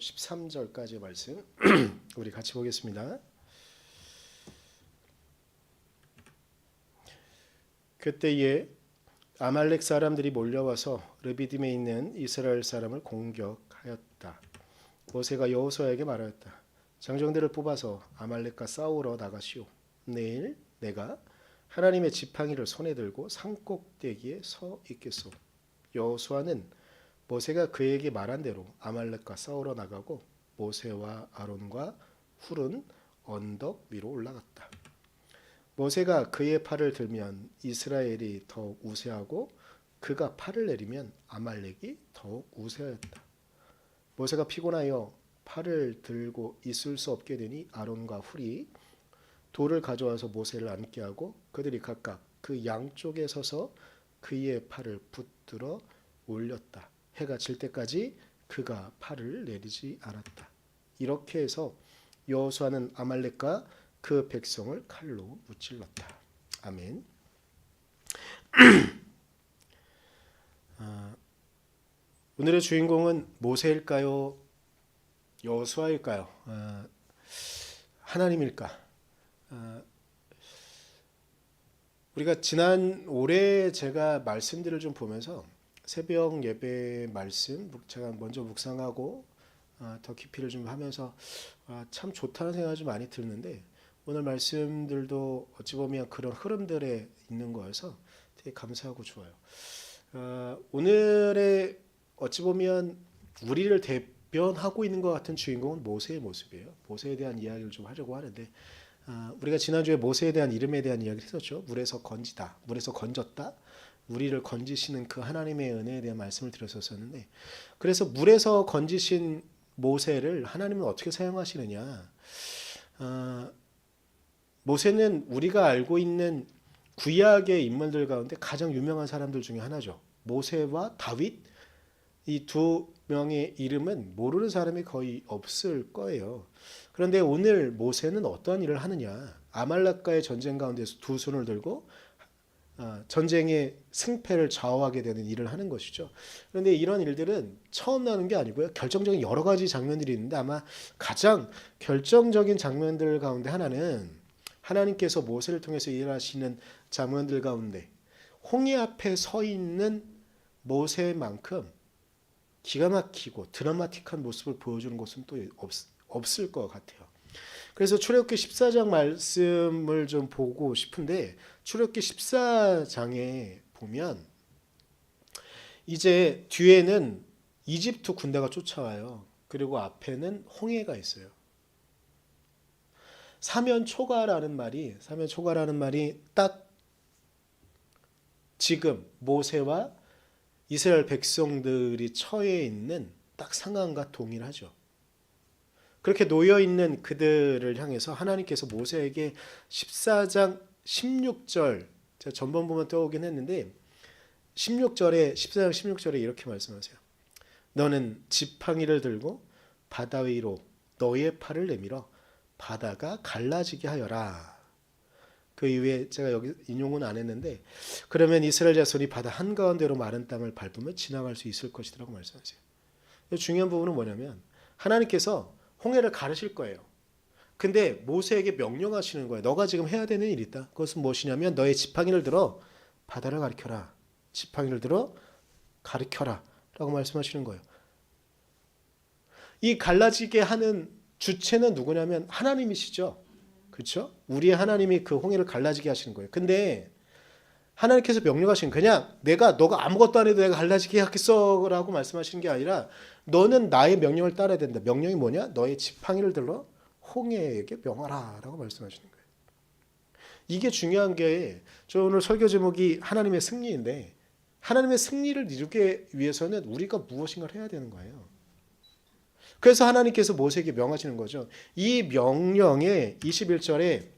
13절까지의 말씀 우리 같이 보겠습니다. 그때에 아말렉 사람들이 몰려와서 르비딤에 있는 이스라엘 사람을 공격하였다. 모세가 여호수아에게 말하였다. 장정들을 뽑아서 아말렉과 싸우러 나가시오. 내일 내가 하나님의 지팡이를 손에 들고 산꼭대기에 서 있겠소. 여호수아는 모세가 그에게 말한 대로 아말렉과 싸우러 나가고 모세와 아론과 훌은 언덕 위로 올라갔다. 모세가 그의 팔을 들면 이스라엘이 더욱 우세하고 그가 팔을 내리면 아말렉이 더욱 우세하였다. 모세가 피곤하여 팔을 들고 있을 수 없게 되니 아론과 훌이 돌을 가져와서 모세를 앉게 하고 그들이 각각 그 양쪽에 서서 그의 팔을 붙들어 올렸다. 해가 질 때까지 그가 팔을 내리지 않았다. 이렇게 해서 여호수아는 아말렉과 그 백성을 칼로 무찔렀다. 아멘. 오늘의 주인공은 모세일까요? 여호수아일까요? 하나님일까? 우리가 지난 올해 제가 말씀들을 좀 보면서 새벽 예배 말씀 제가 먼저 묵상하고 더 깊이를 좀 하면서 참 좋다는 생각이 좀 많이 드는데 오늘 말씀들도 어찌 보면 그런 흐름들에 있는 거여서 되게 감사하고 좋아요. 오늘의 어찌 보면 우리를 대변하고 있는 것 같은 주인공은 모세의 모습이에요. 모세에 대한 이야기를 좀 하려고 하는데 우리가 지난주에 모세에 대한 이름에 대한 이야기를 했었죠. 물에서 건지다, 물에서 건졌다. 우리를 건지시는 그 하나님의 은혜에 대한 말씀을 드렸었는데 그래서 물에서 건지신 모세를 하나님은 어떻게 사용하시느냐. 모세는 우리가 알고 있는 구약의 인물들 가운데 가장 유명한 사람들 중에 하나죠. 모세와 다윗 이 두 명의 이름은 모르는 사람이 거의 없을 거예요. 그런데 오늘 모세는 어떤 일을 하느냐. 아말렉과의 전쟁 가운데서 두 손을 들고 전쟁의 승패를 좌우하게 되는 일을 하는 것이죠. 그런데 이런 일들은 처음 나는 게 아니고요. 결정적인 여러 가지 장면들이 있는데 아마 가장 결정적인 장면들 가운데 하나는 하나님께서 모세를 통해서 일하시는 장면들 가운데 홍해 앞에 서 있는 모세만큼 기가 막히고 드라마틱한 모습을 보여주는 것은 또 없을 것 같아요. 그래서 출애굽기 14장 말씀을 좀 보고 싶은데 출애굽기 14장에 보면 이제 뒤에는 이집트 군대가 쫓아와요. 그리고 앞에는 홍해가 있어요. 사면초가라는 말이 딱 지금 모세와 이스라엘 백성들이 처해 있는 딱 상황과 동일하죠. 그렇게 놓여 있는 그들을 향해서 하나님께서 모세에게 14장 16절 제가 전번 보면 떠오긴 했는데 14장 16절에 이렇게 말씀하세요. 너는 지팡이를 들고 바다 위로 너의 팔을 내밀어 바다가 갈라지게 하여라. 그 이후에 제가 여기 인용은 안 했는데 그러면 이스라엘 자손이 바다 한가운데로 마른 땅을 밟으며 지나갈 수 있을 것이라고 말씀하세요. 중요한 부분은 뭐냐면 하나님께서 홍해를 가르실 거예요. 근데 모세에게 명령하시는 거예요. 너가 지금 해야 되는 일이 있다. 그것은 무엇이냐면 너의 지팡이를 들어 바다를 가리켜라. 지팡이를 들어 가리켜라 라고 말씀하시는 거예요. 이 갈라지게 하는 주체는 누구냐면 하나님이시죠. 그렇죠? 우리의 하나님이 그 홍해를 갈라지게 하시는 거예요. 근데 하나님께서 명령하신 그냥 너가 아무것도 안 해도 내가 갈라지게 하겠어 라고 말씀하시는 게 아니라 너는 나의 명령을 따라야 된다. 명령이 뭐냐? 너의 지팡이를 들어 홍해에게 명하라 라고 말씀하시는 거예요. 이게 중요한 게 저 오늘 설교 제목이 하나님의 승리인데 하나님의 승리를 이루기 위해서는 우리가 무엇인가를 해야 되는 거예요. 그래서 하나님께서 모세에게 명하시는 거죠. 이 명령의 21절에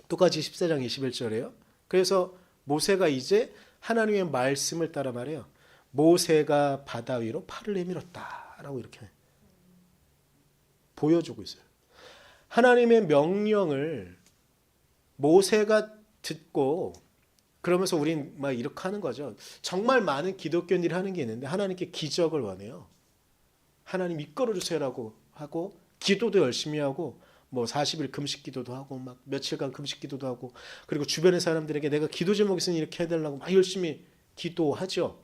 똑같이 14장 21절에요. 그래서 모세가 이제 하나님의 말씀을 따라 말해요. 모세가 바다 위로 팔을 내밀었다 라고 이렇게 보여주고 있어요. 하나님의 명령을 모세가 듣고 그러면서 우린 막 이렇게 하는 거죠. 정말 많은 기독교인들이 하는 게 있는데 하나님께 기적을 원해요. 하나님 이끌어 주세요라고 하고 기도도 열심히 하고 뭐 40일 금식 기도도 하고 막 며칠간 금식 기도도 하고 그리고 주변의 사람들에게 내가 기도 제목 있으니 이렇게 해달라고 막 열심히 기도하죠.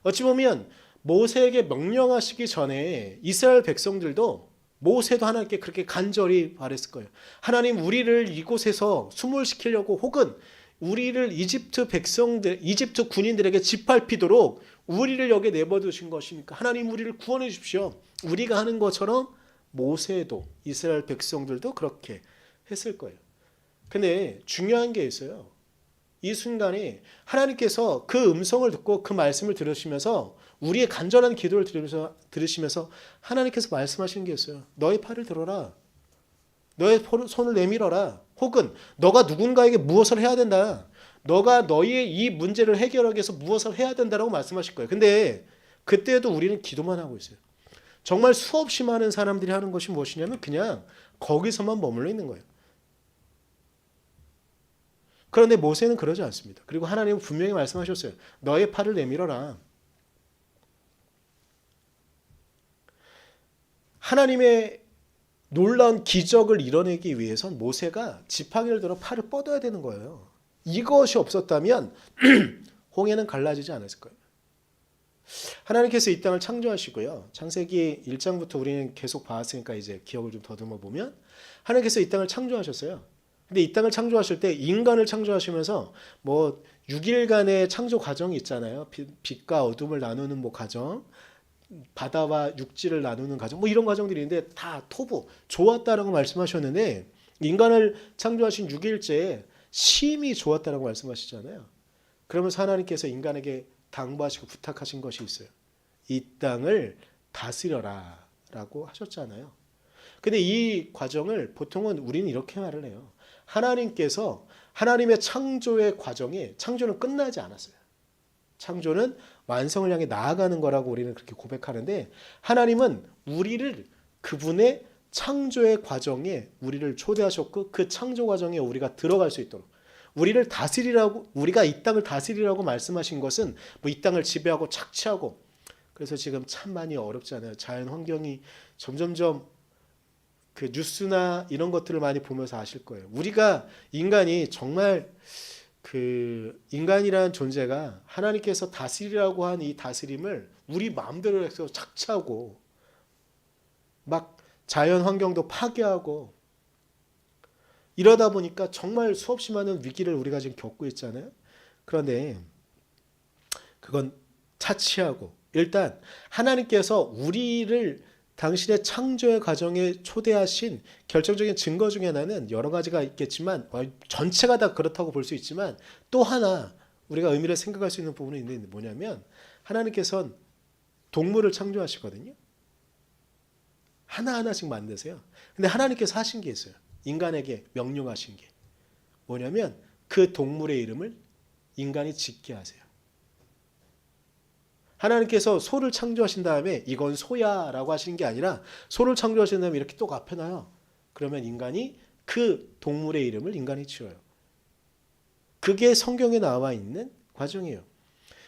어찌 보면 모세에게 명령하시기 전에 이스라엘 백성들도 모세도 하나님께 그렇게 간절히 바랬을 거예요. 하나님 우리를 이곳에서 수몰시키려고 혹은 우리를 이집트 백성들, 이집트 군인들에게 짓밟히도록 우리를 여기에 내버려두신 것이니까 하나님 우리를 구원해 주십시오. 우리가 하는 것처럼 모세도 이스라엘 백성들도 그렇게 했을 거예요. 근데 중요한 게 있어요. 이 순간에 하나님께서 그 음성을 듣고 그 말씀을 들으시면서 우리의 간절한 기도를 들으시면서 하나님께서 말씀하시는 게 있어요. 너의 팔을 들어라. 너의 손을 내밀어라. 혹은 너가 누군가에게 무엇을 해야 된다. 너가 너희의 이 문제를 해결하기 위해서 무엇을 해야 된다라고 말씀하실 거예요. 근데 그때도 우리는 기도만 하고 있어요. 정말 수없이 많은 사람들이 하는 것이 무엇이냐면 그냥 거기서만 머물러 있는 거예요. 그런데 모세는 그러지 않습니다. 그리고 하나님은 분명히 말씀하셨어요. 너의 팔을 내밀어라. 하나님의 놀라운 기적을 이뤄내기 위해선 모세가 지팡이를 들어 팔을 뻗어야 되는 거예요. 이것이 없었다면 홍해는 갈라지지 않았을 거예요. 하나님께서 이 땅을 창조하시고요. 창세기 1장부터 우리는 계속 봐왔으니까 이제 기억을 좀 더듬어 보면 하나님께서 이 땅을 창조하셨어요. 근데 이 땅을 창조하실 때 인간을 창조하시면서 뭐 6일간의 창조 과정이 있잖아요. 빛과 어둠을 나누는 뭐 과정, 바다와 육지를 나누는 과정, 뭐 이런 과정들이 있는데 다 토부, 좋았다라고 말씀하셨는데 인간을 창조하신 6일째에 심히 좋았다라고 말씀하시잖아요. 그러면서 하나님께서 인간에게 당부하시고 부탁하신 것이 있어요. 이 땅을 다스려라 라고 하셨잖아요. 근데 이 과정을 보통은 우리는 이렇게 말을 해요. 하나님께서 하나님의 창조의 과정에 창조는 끝나지 않았어요. 창조는 완성을 향해 나아가는 거라고 우리는 그렇게 고백하는데 하나님은 우리를 그분의 창조의 과정에 우리를 초대하셨고 그 창조 과정에 우리가 들어갈 수 있도록 우리를 다스리라고 우리가 이 땅을 다스리라고 말씀하신 것은 뭐 이 땅을 지배하고 착취하고 그래서 지금 참 많이 어렵잖아요. 자연 환경이 점점점 그 뉴스나 이런 것들을 많이 보면서 아실 거예요. 우리가 인간이 정말 그 인간이라는 존재가 하나님께서 다스리라고 한 이 다스림을 우리 마음대로 해서 착취하고 막 자연 환경도 파괴하고 이러다 보니까 정말 수없이 많은 위기를 우리가 지금 겪고 있잖아요. 그런데 그건 차치하고 일단 하나님께서 우리를 당신의 창조의 과정에 초대하신 결정적인 증거 중에 하나는 여러 가지가 있겠지만 전체가 다 그렇다고 볼 수 있지만 또 하나 우리가 의미를 생각할 수 있는 부분이 있는데 뭐냐면 하나님께서는 동물을 창조하시거든요. 하나하나씩 만드세요. 근데 하나님께서 하신 게 있어요. 인간에게 명령하신 게 뭐냐면 그 동물의 이름을 인간이 짓게 하세요. 하나님께서 소를 창조하신 다음에 이건 소야라고 하시는 게 아니라 소를 창조하신 다음에 이렇게 또 앞에 놔요. 그러면 인간이 그 동물의 이름을 인간이 지어요. 그게 성경에 나와 있는 과정이에요.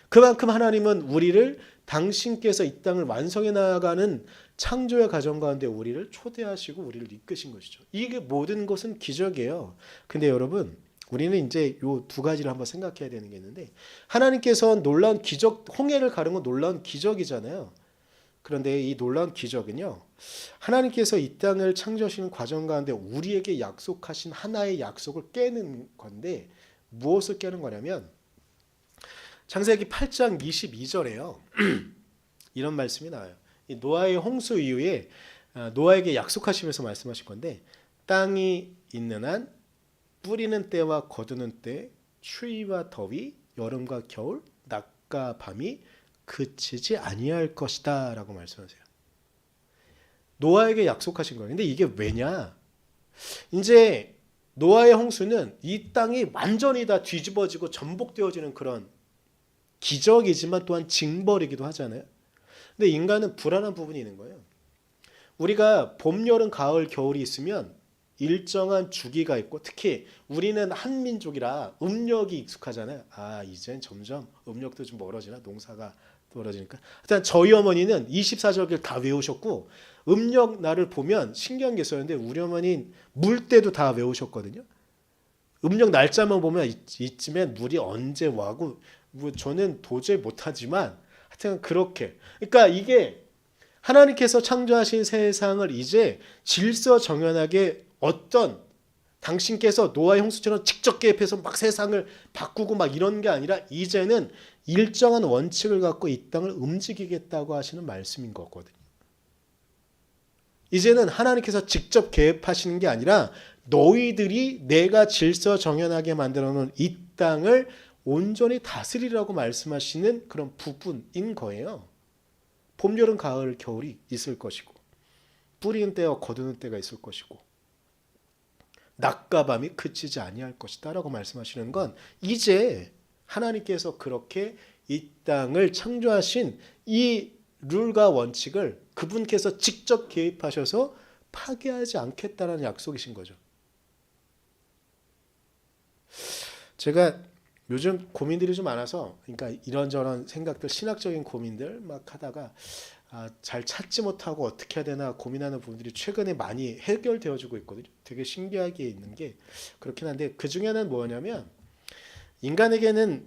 그만큼 하나님은 우리를 당신께서 이 땅을 완성해 나가는 창조의 과정 가운데 우리를 초대하시고 우리를 이끄신 것이죠. 이게 모든 것은 기적이에요. 근데 여러분 우리는 이제 요 두 가지를 한번 생각해야 되는 게 있는데 하나님께서 놀라운 기적, 홍해를 가른 건 놀라운 기적이잖아요. 그런데 이 놀라운 기적은요. 하나님께서 이 땅을 창조하시는 과정 가운데 우리에게 약속하신 하나의 약속을 깨는 건데 무엇을 깨는 거냐면 창세기 8장 22절에요. 이런 말씀이 나와요. 이 노아의 홍수 이후에 노아에게 약속하시면서 말씀하신 건데 땅이 있는 한 뿌리는 때와 거두는 때 추위와 더위 여름과 겨울 낮과 밤이 그치지 아니할 것이다 라고 말씀하세요. 노아에게 약속하신 거예요. 근데 이게 왜냐? 이제 노아의 홍수는 이 땅이 완전히 다 뒤집어지고 전복되어지는 그런 기적이지만 또한 징벌이기도 하잖아요. 근데 인간은 불안한 부분이 있는 거예요. 우리가 봄, 여름, 가을, 겨울이 있으면 일정한 주기가 있고 특히 우리는 한민족이라 음력이 익숙하잖아요. 아 이젠 점점 음력도 좀 멀어지나 농사가 떨어지니까. 일단 저희 어머니는 24절기를 다 외우셨고 음력 날을 보면 신기한 게 있었는데 우리 어머니는 물때도 다 외우셨거든요. 음력 날짜만 보면 이쯤에 물이 언제 와고 뭐 저는 도저히 못하지만 하여튼 그렇게. 그러니까 이게 하나님께서 창조하신 세상을 이제 질서정연하게 어떤 당신께서 노아의 홍수처럼 직접 개입해서 막 세상을 바꾸고 막 이런 게 아니라 이제는 일정한 원칙을 갖고 이 땅을 움직이겠다고 하시는 말씀인 거거든요. 이제는 하나님께서 직접 개입하시는 게 아니라 너희들이 내가 질서정연하게 만들어 놓은 이 땅을 온전히 다스리라고 말씀하시는 그런 부분인 거예요. 봄, 여름, 가을, 겨울이 있을 것이고 뿌리는 때와 거두는 때가 있을 것이고 낮과 밤이 그치지 아니할 것이다 라고 말씀하시는 건 이제 하나님께서 그렇게 이 땅을 창조하신 이 룰과 원칙을 그분께서 직접 개입하셔서 파괴하지 않겠다는 약속이신 거죠. 제가 요즘 고민들이 좀 많아서 그러니까 이런저런 생각들 신학적인 고민들 막 하다가 잘 찾지 못하고 어떻게 해야 되나 고민하는 부분들이 최근에 많이 해결되어지고 있거든요. 되게 신기하게 있는 게 그렇긴 한데 그 중에는 뭐냐면 인간에게는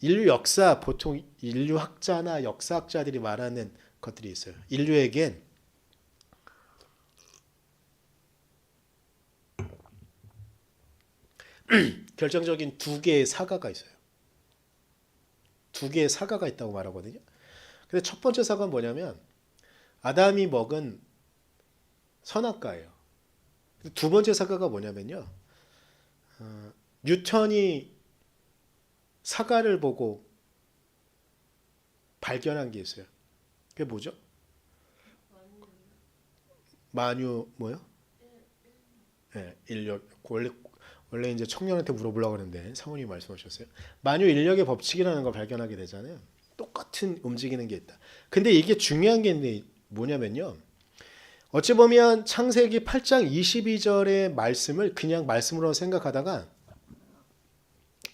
인류 역사 보통 인류학자나 역사학자들이 말하는 것들이 있어요. 인류에겐 결정적인 두 개의 사과가 있어요. 두 개의 사과가 있다고 말하거든요. 근데 첫 번째 사과는 뭐냐면 아담이 먹은 선악과예요. 두 번째 사과가 뭐냐면요. 뉴턴이 사과를 보고 발견한 게 있어요. 그게 뭐죠? 만유 뭐요? 네, 인력 원래 이제 청년한테 물어보려고 하는데 사모님이 말씀하셨어요. 만유 인력의 법칙이라는 걸 발견하게 되잖아요. 똑같은 움직이는 게 있다. 근데 이게 중요한 게 뭐냐면요. 어찌 보면 창세기 8장 22절의 말씀을 그냥 말씀으로 생각하다가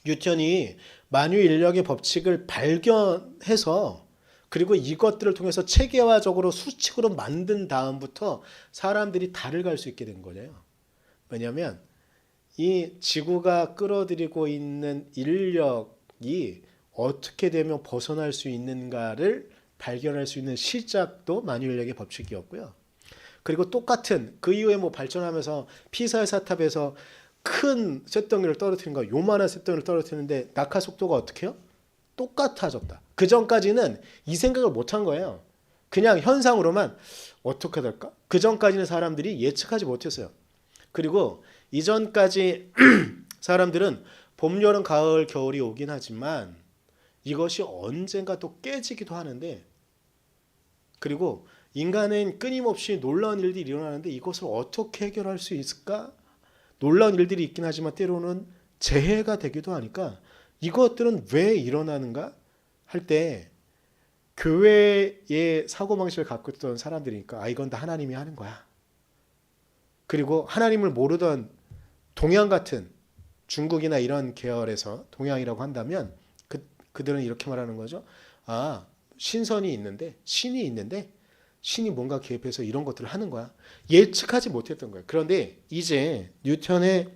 뉴턴이 만유 인력의 법칙을 발견해서 그리고 이것들을 통해서 체계화적으로 수칙으로 만든 다음부터 사람들이 달을 갈 수 있게 된 거예요. 왜냐하면 이 지구가 끌어들이고 있는 인력이 어떻게 되면 벗어날 수 있는가를 발견할 수 있는 시작도 만유 인력의 법칙이었고요. 그리고 똑같은 그 이후에 뭐 발전하면서 피사의 사탑에서 큰 쇳덩이를 떨어뜨린 거 요만한 쇳덩이를 떨어뜨리는데 낙하 속도가 어떻게 해요? 똑같아졌다. 그 전까지는 이 생각을 못한 거예요. 그냥 현상으로만 어떻게 될까? 그 전까지는 사람들이 예측하지 못했어요. 그리고 이전까지 사람들은 봄, 여름, 가을, 겨울이 오긴 하지만 이것이 언젠가 또 깨지기도 하는데 그리고 인간은 끊임없이 놀라운 일들이 일어나는데 이것을 어떻게 해결할 수 있을까? 놀라운 일들이 있긴 하지만 때로는 재해가 되기도 하니까 이것들은 왜 일어나는가? 할 때 교회의 사고방식을 갖고 있던 사람들이니까 이건 다 하나님이 하는 거야. 그리고 하나님을 모르던 동양 같은 중국이나 이런 계열에서 동양이라고 한다면 그들은 이렇게 말하는 거죠. 신선이 있는데 신이 있는데 신이 뭔가 개입해서 이런 것들을 하는 거야. 예측하지 못했던 거예요. 그런데 이제 뉴턴의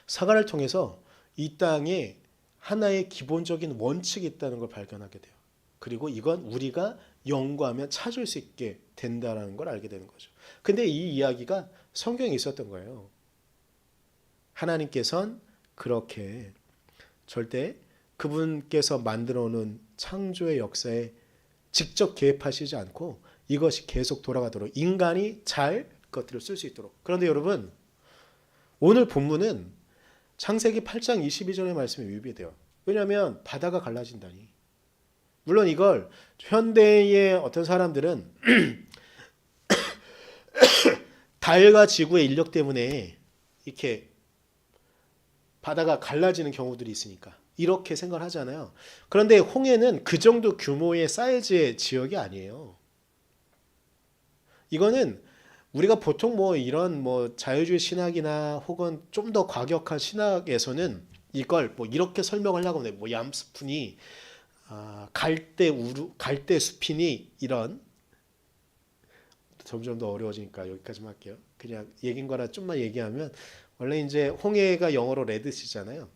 사과를 통해서 이 땅에 하나의 기본적인 원칙이 있다는 걸 발견하게 돼요. 그리고 이건 우리가 연구하면 찾을 수 있게 된다는 걸 알게 되는 거죠. 근데 이 이야기가 성경에 있었던 거예요. 하나님께서는 그렇게 절대 그분께서 만들어 놓은 창조의 역사에 직접 개입하시지 않고 이것이 계속 돌아가도록 인간이 잘 그것들을 쓸 수 있도록. 그런데 여러분 오늘 본문은 창세기 8장 22절의 말씀에 위배돼요. 왜냐하면 바다가 갈라진다니. 물론 이걸 현대의 어떤 사람들은 달과 지구의 인력 때문에 이렇게 바다가 갈라지는 경우들이 있으니까 이렇게 생각을 하잖아요. 그런데 홍해는 그 정도 규모의 사이즈의 지역이 아니에요. 이거는 우리가 보통 뭐 이런 뭐 자유주의 신학이나 혹은 좀 더 과격한 신학에서는 이걸 뭐 이렇게 설명하려고 하면 뭐 얌스푼이 갈대 숲이니 이런 점점 더 어려워지니까 여기까지만 할게요. 그냥 얘긴 거라 좀만 얘기하면 원래 이제 홍해가 영어로 레드시잖아요.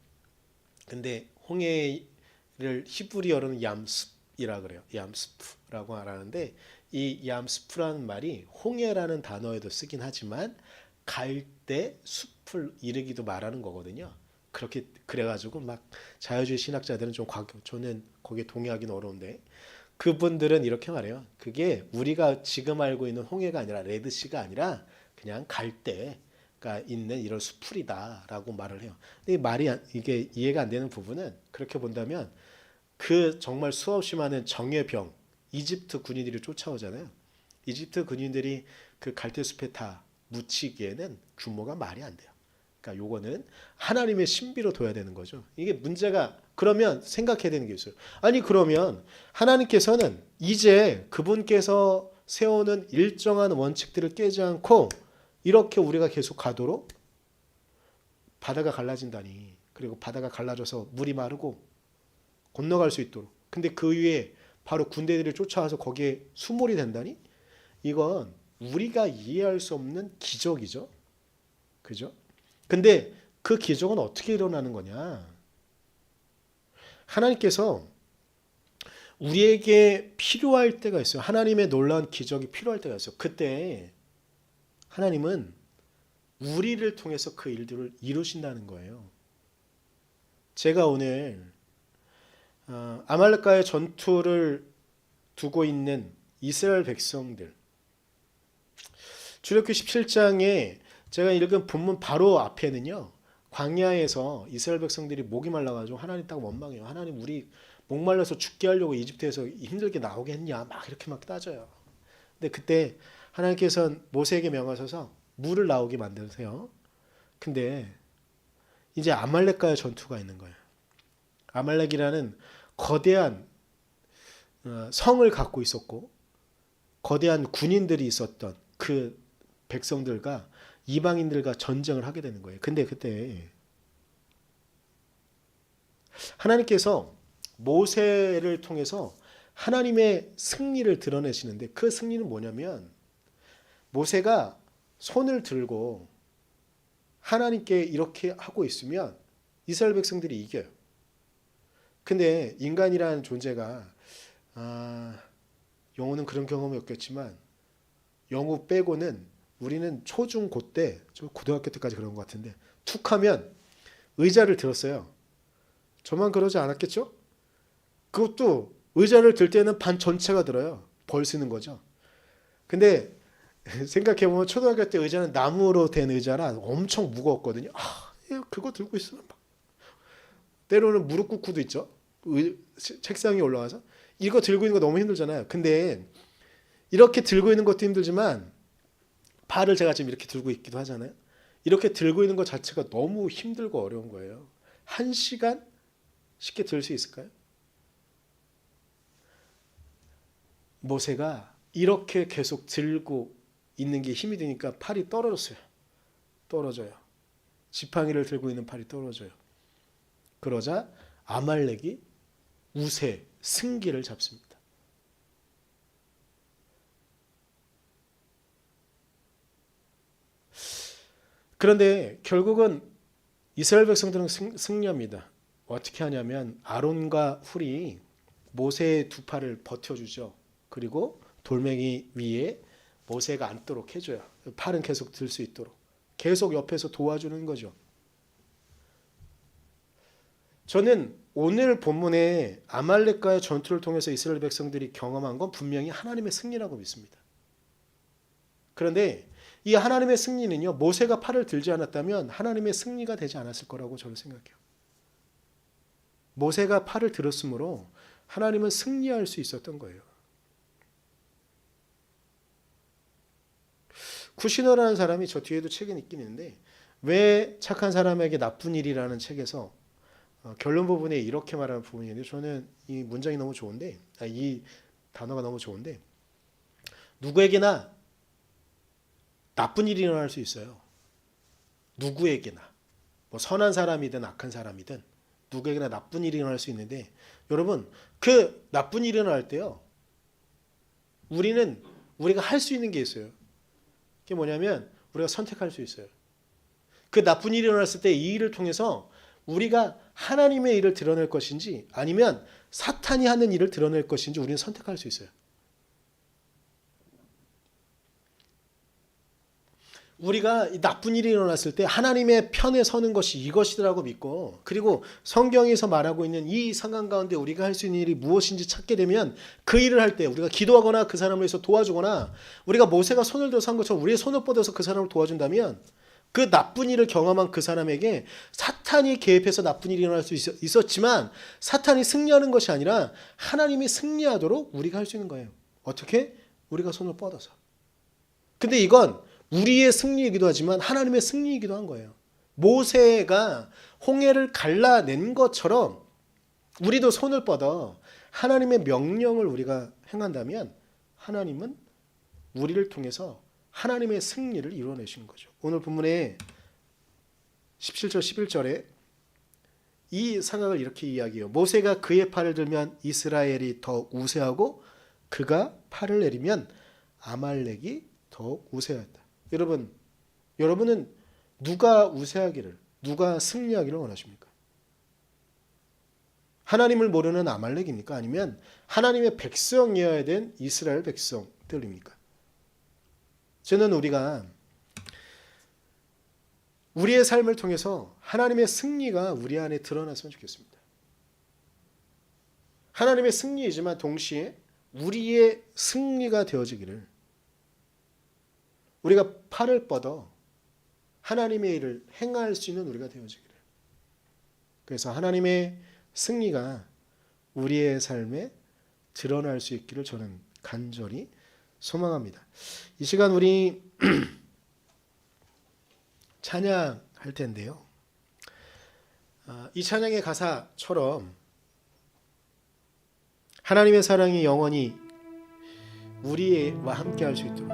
근데 홍해를 히브리어로는 얌스프이라 그래요. 얌스프라고 말하는데 이 얌스프라는 말이 홍해라는 단어에도 쓰긴 하지만 갈대 숲을 이르기도 말하는 거거든요. 그렇게 그래가지고 막 자유주의 신학자들은 좀 저는 거기에 동의하기는 어려운데 그분들은 이렇게 말해요. 그게 우리가 지금 알고 있는 홍해가 아니라 레드시가 아니라 그냥 갈대가 있는 이런 수풀이다라고 말을 해요. 근데 이게 이해가 안 되는 부분은 그렇게 본다면 그 정말 수없이 많은 정예병 이집트 군인들이 쫓아오잖아요. 이집트 군인들이 그 갈대숲에 다 묻히기에는 규모가 말이 안 돼요. 그러니까 요거는 하나님의 신비로 둬야 되는 거죠. 이게 문제가 그러면 생각해야 되는 게 있어요. 아니 그러면 하나님께서는 이제 그분께서 세우는 일정한 원칙들을 깨지 않고 이렇게 우리가 계속 가도록 바다가 갈라진다니. 그리고 바다가 갈라져서 물이 마르고 건너갈 수 있도록. 근데 그 위에 바로 군대들이 쫓아와서 거기에 수몰이 된다니? 이건 우리가 이해할 수 없는 기적이죠. 그죠? 근데 그 기적은 어떻게 일어나는 거냐? 하나님께서 우리에게 필요할 때가 있어요. 하나님의 놀라운 기적이 필요할 때가 있어요. 그때 하나님은 우리를 통해서 그 일들을 이루신다는 거예요. 제가 오늘 아말렉과의 전투를 두고 있는 이스라엘 백성들 출애굽기 17장에 제가 읽은 본문 바로 앞에는요. 광야에서 이스라엘 백성들이 목이 말라가지고 하나님 딱 원망해요. 하나님 우리 목말라서 죽게 하려고 이집트에서 힘들게 나오게 했냐 막 이렇게 막 따져요. 근데 그때 하나님께서는 모세에게 명하셔서 물을 나오게 만드세요. 근데 이제 아말렉과의 전투가 있는 거예요. 아말렉이라는 거대한 성을 갖고 있었고 거대한 군인들이 있었던 그 백성들과 이방인들과 전쟁을 하게 되는 거예요. 근데 그때 하나님께서 모세를 통해서 하나님의 승리를 드러내시는데 그 승리는 뭐냐면 모세가 손을 들고 하나님께 이렇게 하고 있으면 이스라엘 백성들이 이겨요. 근데 인간이라는 존재가 영호는 그런 경험이 없겠지만 영호 빼고는 우리는 초중 고 때, 고등학교 때까지 그런 것 같은데 툭 하면 의자를 들었어요. 저만 그러지 않았겠죠? 그것도 의자를 들 때는 반 전체가 들어요. 벌 쓰는 거죠. 근데 생각해보면 초등학교 때 의자는 나무로 된 의자라 엄청 무거웠거든요. 그거 들고 있으면 막 때로는 무릎 꿇고도 있죠. 책상 위에 올라가서 이거 들고 있는 거 너무 힘들잖아요. 근데 이렇게 들고 있는 것도 힘들지만 팔을 제가 지금 이렇게 들고 있기도 하잖아요. 이렇게 들고 있는 것 자체가 너무 힘들고 어려운 거예요. 1시간 쉽게 들 수 있을까요? 모세가 이렇게 계속 들고 있는 게 힘이 드니까 팔이 떨어졌어요. 떨어져요. 지팡이를 들고 있는 팔이 떨어져요. 그러자 아말렉이 우세, 승기를 잡습니다. 그런데 결국은 이스라엘 백성들은 승리합니다. 어떻게 하냐면 아론과 훌이 모세의 두 팔을 버텨주죠. 그리고 돌멩이 위에 모세가 앉도록 해줘요. 팔은 계속 들 수 있도록. 계속 옆에서 도와주는 거죠. 저는 오늘 본문에 아말렉과의 전투를 통해서 이스라엘 백성들이 경험한 건 분명히 하나님의 승리라고 믿습니다. 그런데 이 하나님의 승리는요, 모세가 팔을 들지 않았다면 하나님의 승리가 되지 않았을 거라고 저는 생각해요. 모세가 팔을 들었으므로 하나님은 승리할 수 있었던 거예요. 쿠시너라는 사람이 저 뒤에도 책에 있긴 있는데 왜 착한 사람에게 나쁜 일이라는 책에서 결론 부분에 이렇게 말하는 부분이 있는데 저는 이 문장이 너무 좋은데 이 단어가 너무 좋은데 누구에게나 나쁜 일이 일어날 수 있어요. 누구에게나 뭐 선한 사람이든 악한 사람이든 누구에게나 나쁜 일이 일어날 수 있는데 여러분 그 나쁜 일이 일어날 때요. 우리가 할 수 있는 게 있어요. 그게 뭐냐면 우리가 선택할 수 있어요. 그 나쁜 일이 일어났을 때 이 일을 통해서 우리가 하나님의 일을 드러낼 것인지 아니면 사탄이 하는 일을 드러낼 것인지 우리는 선택할 수 있어요. 우리가 나쁜 일이 일어났을 때 하나님의 편에 서는 것이 이것이라고 믿고 그리고 성경에서 말하고 있는 이 상황 가운데 우리가 할 수 있는 일이 무엇인지 찾게 되면 그 일을 할 때 우리가 기도하거나 그 사람을 위해서 도와주거나 우리가 모세가 손을 들어서 한 것처럼 우리의 손을 뻗어서 그 사람을 도와준다면 그 나쁜 일을 경험한 그 사람에게 사탄이 개입해서 나쁜 일이 일어날 수 있었지만 사탄이 승리하는 것이 아니라 하나님이 승리하도록 우리가 할 수 있는 거예요. 어떻게? 우리가 손을 뻗어서. 근데 이건 우리의 승리이기도 하지만 하나님의 승리이기도 한 거예요. 모세가 홍해를 갈라낸 것처럼 우리도 손을 뻗어 하나님의 명령을 우리가 행한다면 하나님은 우리를 통해서 하나님의 승리를 이루어내시는 거죠. 오늘 본문에 17절 11절에 이 상황을 이렇게 이야기해요. 모세가 그의 팔을 들면 이스라엘이 더욱 우세하고 그가 팔을 내리면 아말렉이 더욱 우세하였다. 여러분은 누가 우세하기를, 누가 승리하기를 원하십니까? 하나님을 모르는 아말렉입니까? 아니면 하나님의 백성이어야 된 이스라엘 백성들입니까? 저는 우리가 우리의 삶을 통해서 하나님의 승리가 우리 안에 드러났으면 좋겠습니다. 하나님의 승리이지만 동시에 우리의 승리가 되어지기를 우리가 팔을 뻗어 하나님의 일을 행할 수 있는 우리가 되어지기를. 그래서 하나님의 승리가 우리의 삶에 드러날 수 있기를 저는 간절히 소망합니다. 이 시간 우리 찬양할 텐데요. 이 찬양의 가사처럼 하나님의 사랑이 영원히 우리와 함께 할 수 있도록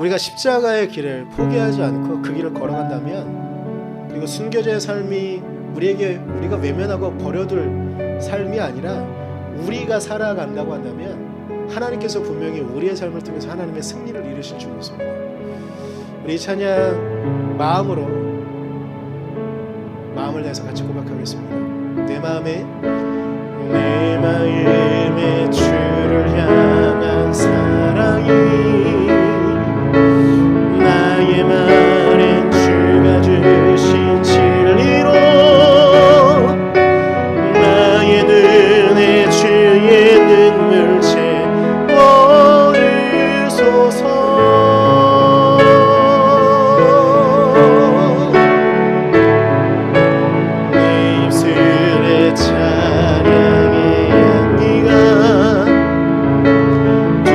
우리가 십자가의 길을 포기하지 않고 그 길을 걸어간다면 그리고 순교자의 삶이 우리가 외면하고 버려둘 삶이 아니라 우리가 살아간다고 한다면 하나님께서 분명히 우리의 삶을 통해서 하나님의 승리를 이루실 줄 믿습니다. 우리 찬양 마음을 내서 같이 고백하겠습니다. 내 마음에 주를 향한 사랑이 나의 말엔 주가 주신 진리로 나의 눈에 주의 눈물채 오르소서. 내 입술에 찬양의 향기가 두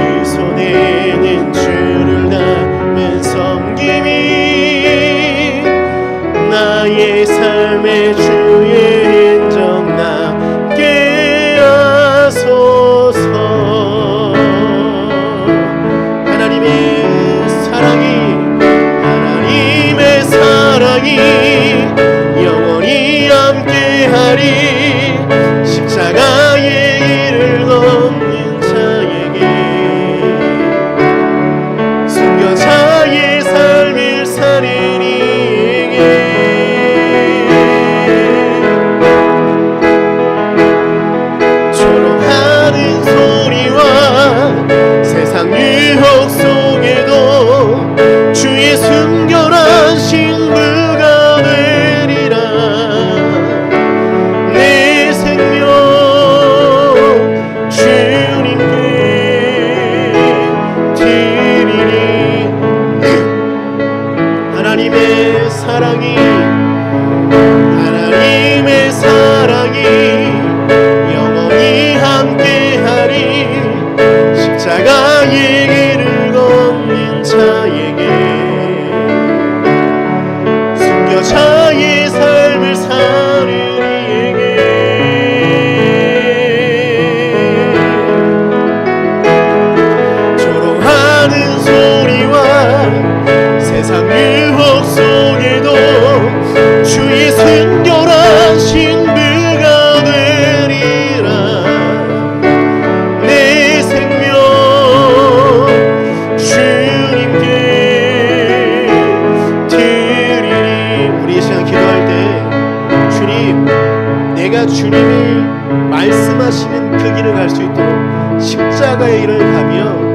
주님이 말씀하시는 그 길을 갈 수 있도록 십자가의 길을 가며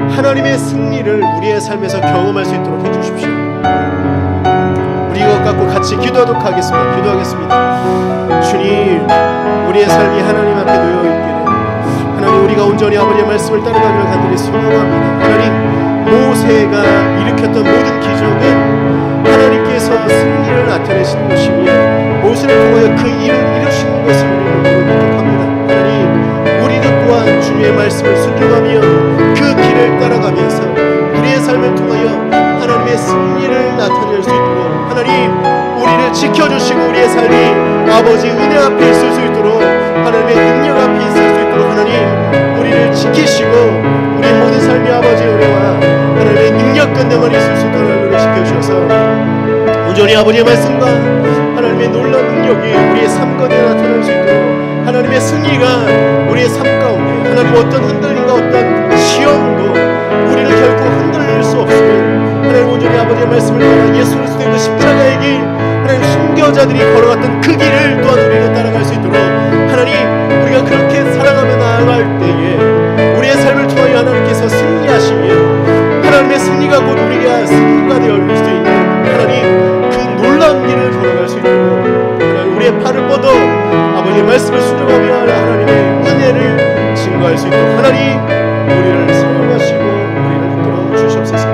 하나님의 승리를 우리의 삶에서 경험할 수 있도록 해주십시오. 우리 이것 갖고 같이 기도하도록 하겠습니다. 기도하겠습니다. 주님, 우리의 삶이 하나님 앞에 놓여있기를 하나님, 우리가 온전히 아버지의 말씀을 따라가기를 간절히 소망합니다. 하나님, 모세가 일으켰던 모든 기적은 하나님께서 승리를 나타내시는 것이며 모세를 통하여 그 일을 이루시는 것을 우리는 묵묵합니다. 하나님, 우리도 또한 주님의 말씀을 순종하며 그 길을 따라가면서 우리의 삶을 통하여 하나님의 승리를 나타낼 수 있도록 하나님, 우리를 지켜주시고 우리의 삶이 아버지 은혜 앞에 있을 수 있도록 하나님의 능력 앞에 있을 수 있도록 하나님, 우리를 지키시고 우리 모든 삶이 아버지의 은혜와 하나님의 능력 끝내만 있을 수 있도록 우리를 지켜주셔서 온전히 아버지의 말씀과 하나님의 놀라운 능력이 우리의 삶 가운데 나타날 수 있도록 하나님의 승리가 우리의 삶 가운데 하나님 어떤 흔들림과 어떤 시험도 우리를 결코 흔들릴 수 없음을 하나님 온전히 아버지의 말씀을 따라 예수 그리스도의 그 십자가의 길 하나님 순교자들이 걸어갔던 그 길을 또한 우리는 따라갈 수 있도록 하나님, 우리가 그렇게 살아가며 나아갈 때에 우리의 삶을 통하여 하나님께서 승리하시며 하나님의 승리가 곧 우리가 승리가 되어 올 수 있는 하나님 그 놀라운 길을 걸어갈 수 있도록 하나님, 우리의 팔을 뻗어 아버지의 말씀을 순종하며 하나님의 은혜를 증거할 수 있도록 하나님 우리를 사용하시고 우리를 이끌어 주시옵소서.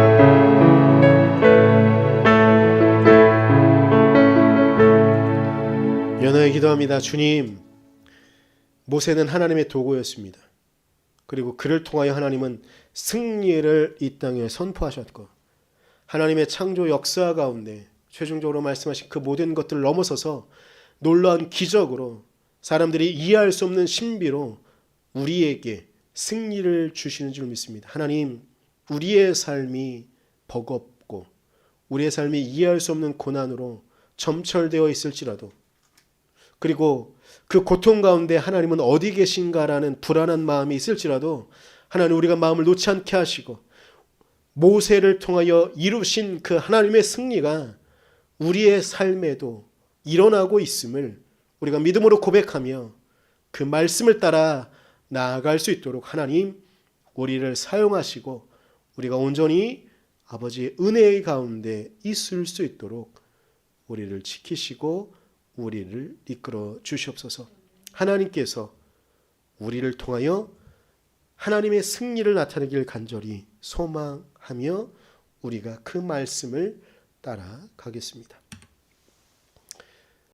연호에 기도합니다. 주님, 모세는 하나님의 도구였습니다. 그리고 그를 통하여 하나님은 승리를 이 땅에 선포하셨고 하나님의 창조 역사 가운데 최종적으로 말씀하신 그 모든 것들을 넘어서서 놀라운 기적으로 사람들이 이해할 수 없는 신비로 우리에게 승리를 주시는 줄 믿습니다. 하나님, 우리의 삶이 버겁고 우리의 삶이 이해할 수 없는 고난으로 점철되어 있을지라도 그리고 그 고통 가운데 하나님은 어디 계신가라는 불안한 마음이 있을지라도 하나님, 우리가 마음을 놓지 않게 하시고 모세를 통하여 이루신 그 하나님의 승리가 우리의 삶에도 일어나고 있음을 우리가 믿음으로 고백하며 그 말씀을 따라 나아갈 수 있도록 하나님 우리를 사용하시고 우리가 온전히 아버지의 은혜의 가운데 있을 수 있도록 우리를 지키시고 우리를 이끌어 주시옵소서. 하나님께서 우리를 통하여 하나님의 승리를 나타내길 간절히 소망하며 우리가 그 말씀을 따라가겠습니다.